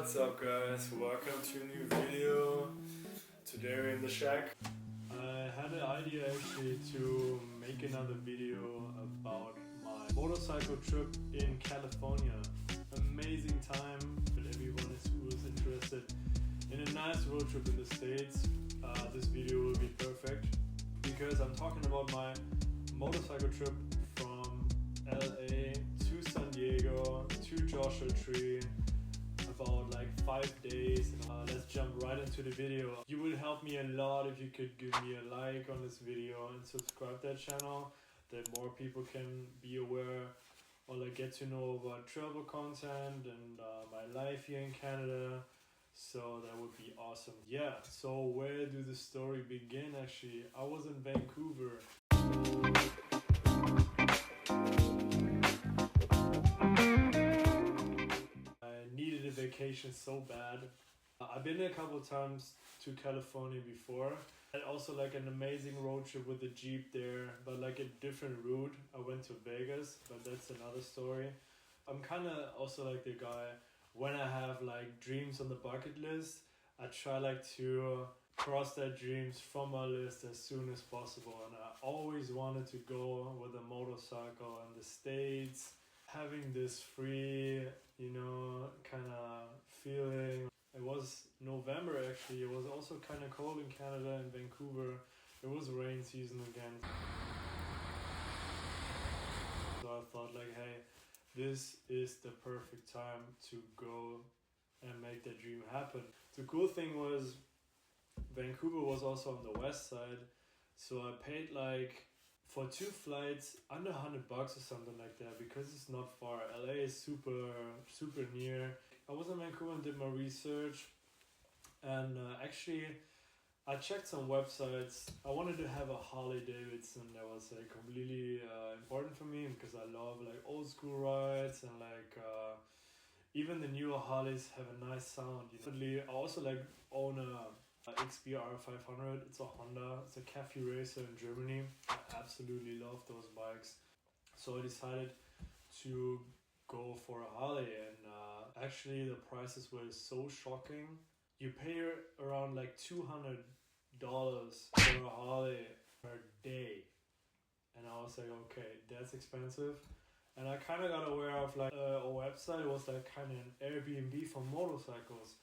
What's up guys, welcome to a new video. Today we're in the shack. I had an idea actually to make another video about my motorcycle trip in California. Amazing time for everyone who is interested in a nice road trip in the States. This video will be perfect because I'm talking about my motorcycle trip from LA to San Diego to Joshua Tree, about like 5 days. Let's jump right into the video. You would help me a lot if you could give me a like on this video and subscribe that channel, that more people can be aware or like get to know about travel content and my life here in Canada. So that would be awesome. Yeah, so where do the story begin actually? I was in Vancouver. I needed a vacation so bad. I've been a couple of times to California before. I had also like an amazing road trip with the Jeep there, but like a different route. I went to Vegas, but that's another story. I'm kind of also like the guy, when I have like dreams on the bucket list, I try like to cross that dreams from my list as soon as possible. And I always wanted to go with a motorcycle in the States, having this free, kind of feeling. It was November actually. It was also kind of cold in Canada and Vancouver. It was rain season again. So I thought like, hey, this is the perfect time to go and make that dream happen. The cool thing was Vancouver was also on the west side, so I paid like for 2 flights under $100 or something like that because it's not far. LA is super near. I was in Vancouver and did my research, and actually I checked some websites. I wanted to have a Harley Davidson. That was like completely important for me because I love like old school rides, and like even the newer Harleys have a nice sound. I also like own a XBR 500. It's a Honda. It's a cafe racer in Germany. I absolutely love those bikes. So I decided to go for a Harley, and actually the prices were so shocking. You pay around like $200 for a Harley per day, and I was like, okay, that's expensive. And I kind of got aware of like a website. It was like kind of an Airbnb for motorcycles,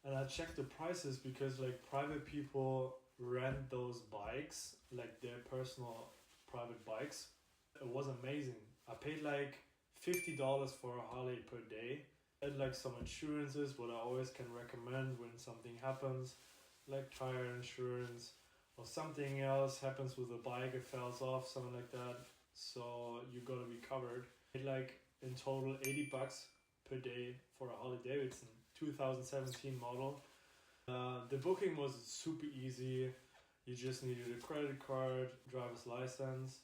and I checked the prices because like private people rent those bikes, like their personal private bikes. It was amazing. I paid like $50 for a Harley per day. And like some insurances, what I always can recommend when something happens, like tire insurance or something else happens with the bike, it falls off, something like that. So you gotta be covered. Like in total $80 per day for a Harley Davidson 2017 model. The booking was super easy. You just needed a credit card, driver's license.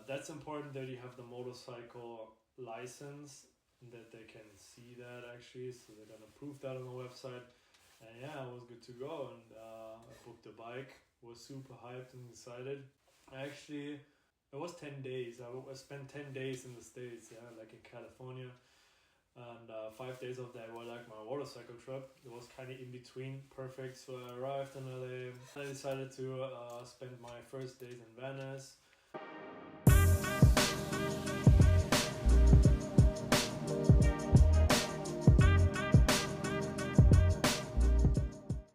That's important that you have the motorcycle license, that they can see that actually, so they're gonna prove that on the website. And yeah, I was good to go, and I booked the bike, was super hyped and excited. Actually, it was 10 days. I spent 10 days in the States, like in California, and 5 days of that were like my motorcycle trip. It was kind of in between, perfect. So I arrived in LA. I decided to spend my first days in Venice.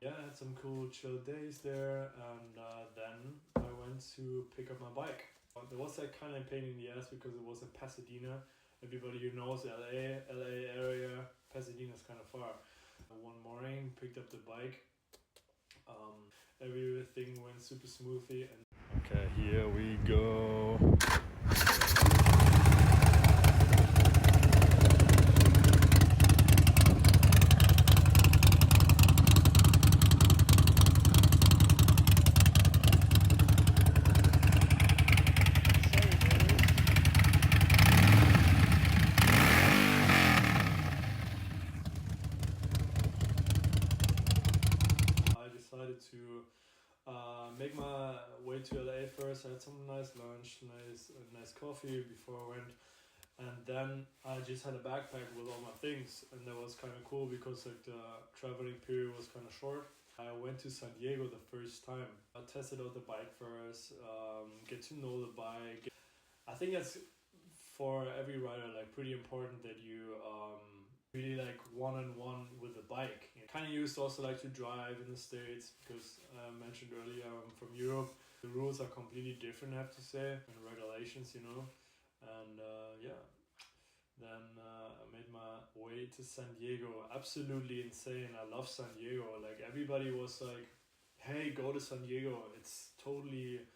Yeah, I had some cool chill days there, and then I went to pick up my bike. There was that kind of pain in the ass because it was in Pasadena. Everybody who knows LA area, Pasadena is kind of far. One morning, picked up the bike. Everything went super smoothly. And okay, here we go. Decided to make my way to LA first. I had some nice lunch, nice coffee before I went, And then I just had a backpack with all my things, and that was kind of cool because like the traveling period was kind of short. I went to San Diego the first time. I tested out the bike first, get to know the bike. I think that's for every rider like pretty important that you really like one-on-one with the bike. Kind of used to also like to drive in the States because I mentioned earlier I'm from Europe. The rules are completely different, I have to say, and regulations, you know. And yeah, then I made my way to San Diego. Absolutely insane. I love San Diego. Like everybody was like, hey, go to San Diego. It's totally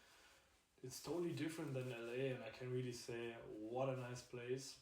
different than LA, and I can really say what a nice place.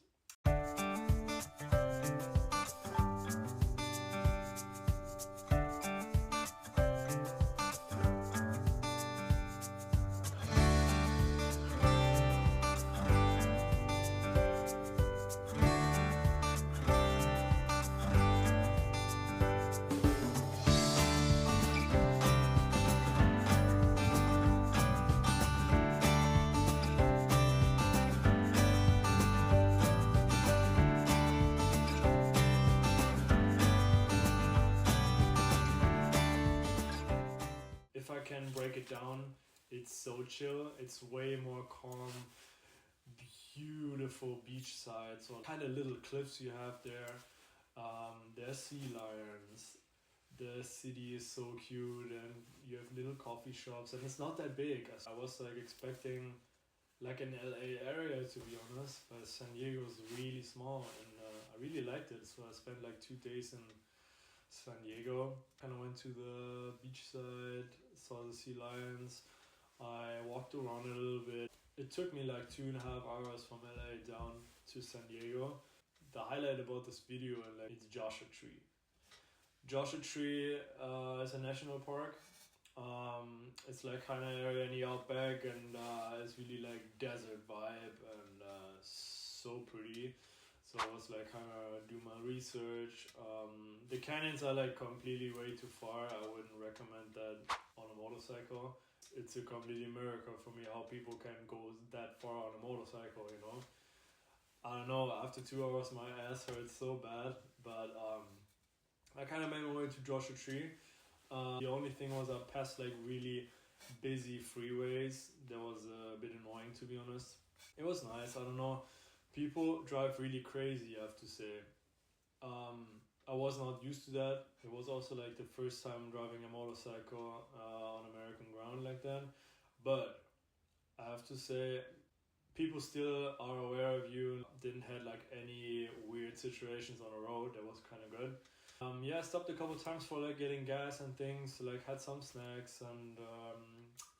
If I can break it down, it's so chill. It's way more calm, beautiful beachside. So kind of little cliffs you have there. There's sea lions. The city is so cute, and you have little coffee shops, and it's not that big. I was like expecting like an LA area, to be honest, but San Diego is really small, and I really liked it. So I spent like 2 days in San Diego. Kind of went to the beachside, saw the sea lions. I walked around a little bit. It took me like 2.5 hours from LA down to San Diego. The highlight about this video, like, it's Joshua Tree. Joshua Tree is a national park. It's like kind of area in the outback, and it's really like desert vibe, and so pretty. So I was like kind of do my research. The canyons are like completely way too far. I wouldn't recommend that on a motorcycle. It's a completely miracle for me how people can go that far on a motorcycle, you know. I don't know, after 2 hours my ass hurts so bad, but I kind of made my way to Joshua Tree. The only thing was I passed like really busy freeways. That was a bit annoying, to be honest. It was nice, I don't know. People drive really crazy, I have to say. I was not used to that. It was also like the first time driving a motorcycle on American ground like that. But I have to say, people still are aware of you. Didn't have like any weird situations on the road. That was kind of good. Yeah, I stopped a couple times for like getting gas and things. Like had some snacks, and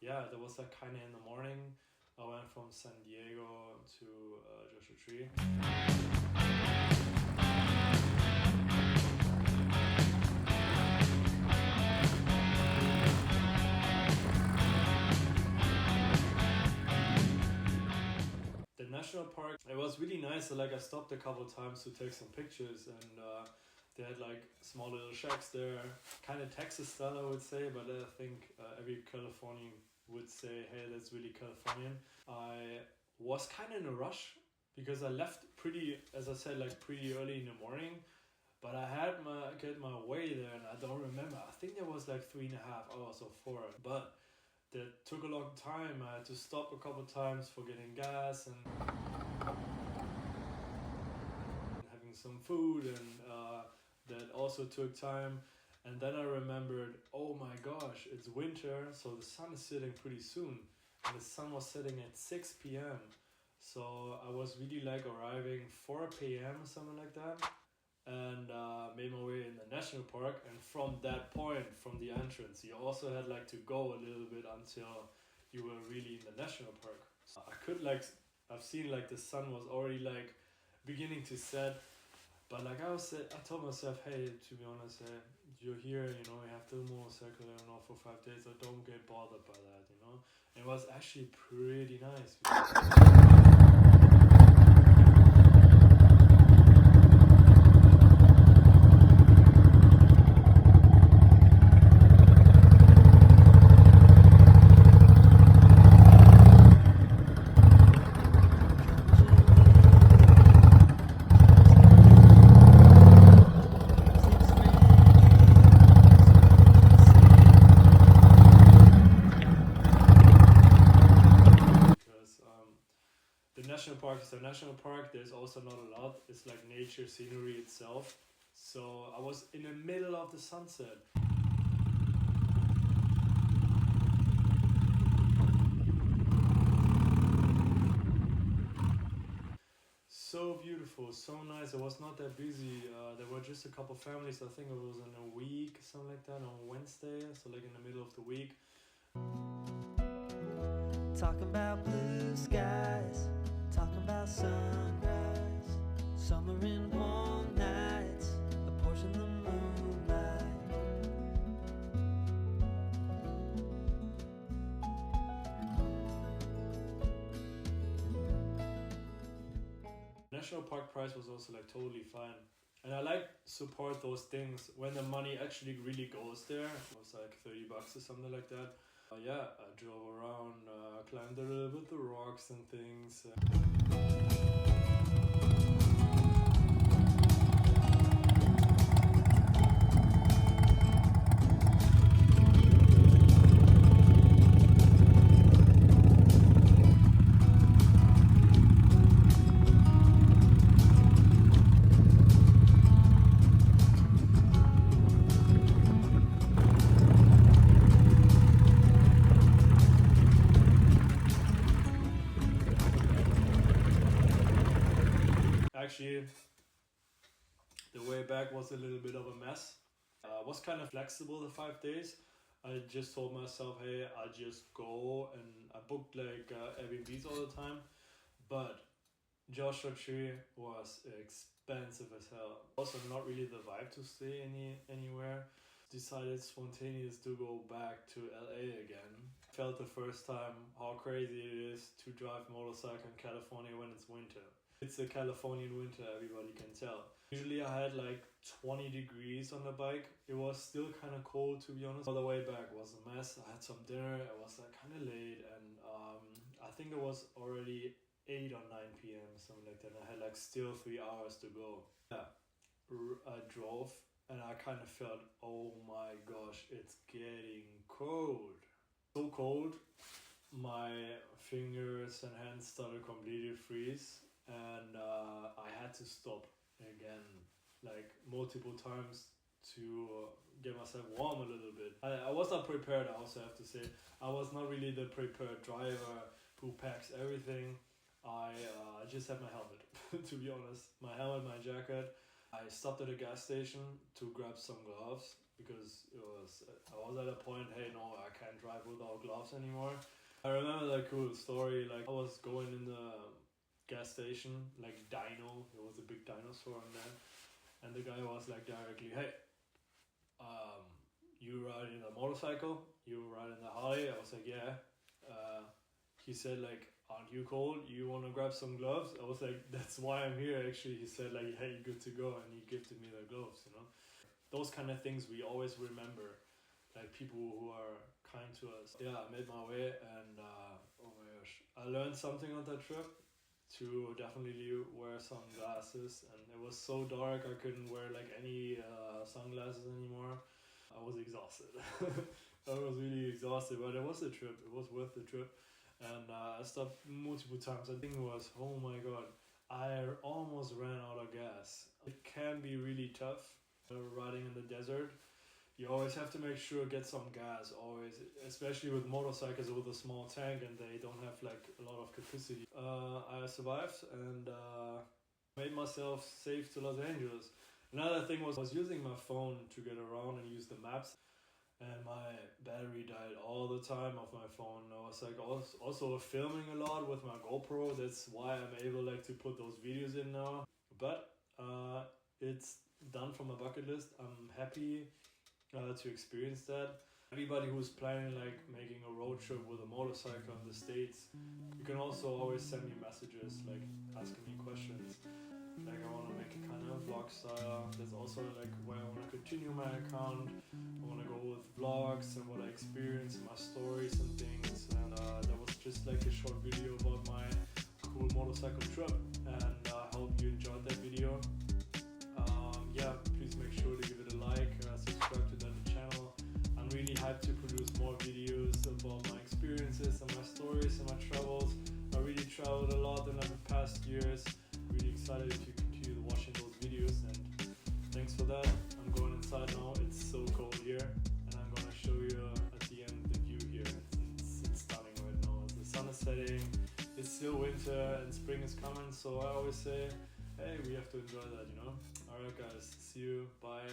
yeah, that was like kind of in the morning. I went from San Diego to Joshua Tree. The national park, it was really nice. So like I stopped a couple times to take some pictures, and they had like small little shacks there, kind of Texas style I would say, but I think every Californian would say, hey, that's really Californian. I was kind of in a rush because I left pretty, as I said, like pretty early in the morning, but I had get my way there, and I don't remember. I think there was like 3.5 hours or 4, but that took a long time. I had to stop a couple times for getting gas and having some food, and that also took time. And then I remembered, oh my gosh, it's winter, so the sun is setting pretty soon. And the sun was setting at 6 p.m. So I was really like arriving 4 p.m. or something like that. And made my way in the national park. And from that point, from the entrance, you also had like to go a little bit until you were really in the national park. So I could like, I've seen like the sun was already like beginning to set. But like I told myself, hey, to be honest, you're here, you know, you have to motorcycle, I don't know, for 5 days, so don't get bothered by that, you know. And it was actually pretty nice. national park is a national park. There's also not a lot. It's like nature scenery itself. So I was in the middle of the sunset. So beautiful, so nice. It was not that busy. There were just a couple families. I think it was in a week, something like that, on Wednesday. So like in the middle of the week. Talking about blue skies, talking about sunrise, summer in warm nights, a portion of the moonlight. National park price was also like totally fine. And I like support those things when the money actually really goes there. It was like $30 or something like that. Yeah, I drove around, climbed a little bit the rocks and things. Actually, the way back was a little bit of a mess. I was kind of flexible the 5 days. I just told myself, hey, I'll just go, and I booked like Airbnbs all the time. But Joshua Tree was expensive as hell. Also not really the vibe to stay anywhere. Decided spontaneous to go back to LA again. Felt the first time how crazy it is to drive motorcycle in California when it's winter. It's a Californian winter, everybody can tell. Usually I had like 20 degrees on the bike. It was still kind of cold, to be honest. All the way back was a mess. I had some dinner. It was like kind of late, and I think it was already 8 or 9 p.m. something like that. I had like still 3 hours to go. Yeah, I drove and I kind of felt, oh my gosh, it's getting cold. So cold, my fingers and hands started completely freeze. And I had to stop again, like multiple times to get myself warm a little bit. I was not prepared, I also have to say. I was not really the prepared driver who packs everything. I just had my helmet, to be honest. My helmet, my jacket. I stopped at a gas station to grab some gloves because I was at a point, hey, no, I can't drive without gloves anymore. I remember that cool story, like I was going in the gas station, like Dino, there was a big dinosaur on there, and the guy was like directly, hey, you ride in a motorcycle, you ride in a Harley? I was like, yeah. He said like, aren't you cold, you want to grab some gloves? I was like, that's why I'm here actually. He said like, hey, good to go, and he gifted me the gloves, you know. Those kind of things we always remember, like people who are kind to us. Yeah, I made my way, and oh my gosh, I learned something on that trip. To definitely wear sunglasses, and it was so dark I couldn't wear like any sunglasses anymore. I was exhausted. I was really exhausted, but it was a trip. It was worth the trip, and I stopped multiple times. I think it was, oh my god, I almost ran out of gas. It can be really tough riding in the desert. You always have to make sure get some gas, always, especially with motorcycles with a small tank and they don't have like a lot of capacity. I survived and made myself safe to Los Angeles. Another thing was I was using my phone to get around and use the maps, and my battery died all the time of my phone. I was like also filming a lot with my GoPro. That's why I'm able like to put those videos in now. But it's done from a bucket list. I'm happy to experience that. Everybody who's planning like making a road trip with a motorcycle in the States, you can also always send me messages like asking me questions. Like I want to make a kind of vlog style. That's also like where I want to continue my account. I want to go with vlogs and what I experienced, my stories and things. And that was just like a short video about my cool motorcycle trip. And I hope you enjoyed that video. Yeah, please make sure to give it a like, subscribe to the channel. I'm really hyped to produce more videos about my experiences and my stories and my travels. I really traveled a lot in the past years. Really excited to continue watching those videos, and thanks for that. I'm going inside now. It's so cold here, and I'm gonna show you at the end the view here. It's stunning right now. The sun is setting. It's still winter and spring is coming, so I always say, hey, we have to enjoy that, you know. Alright guys, see you, bye.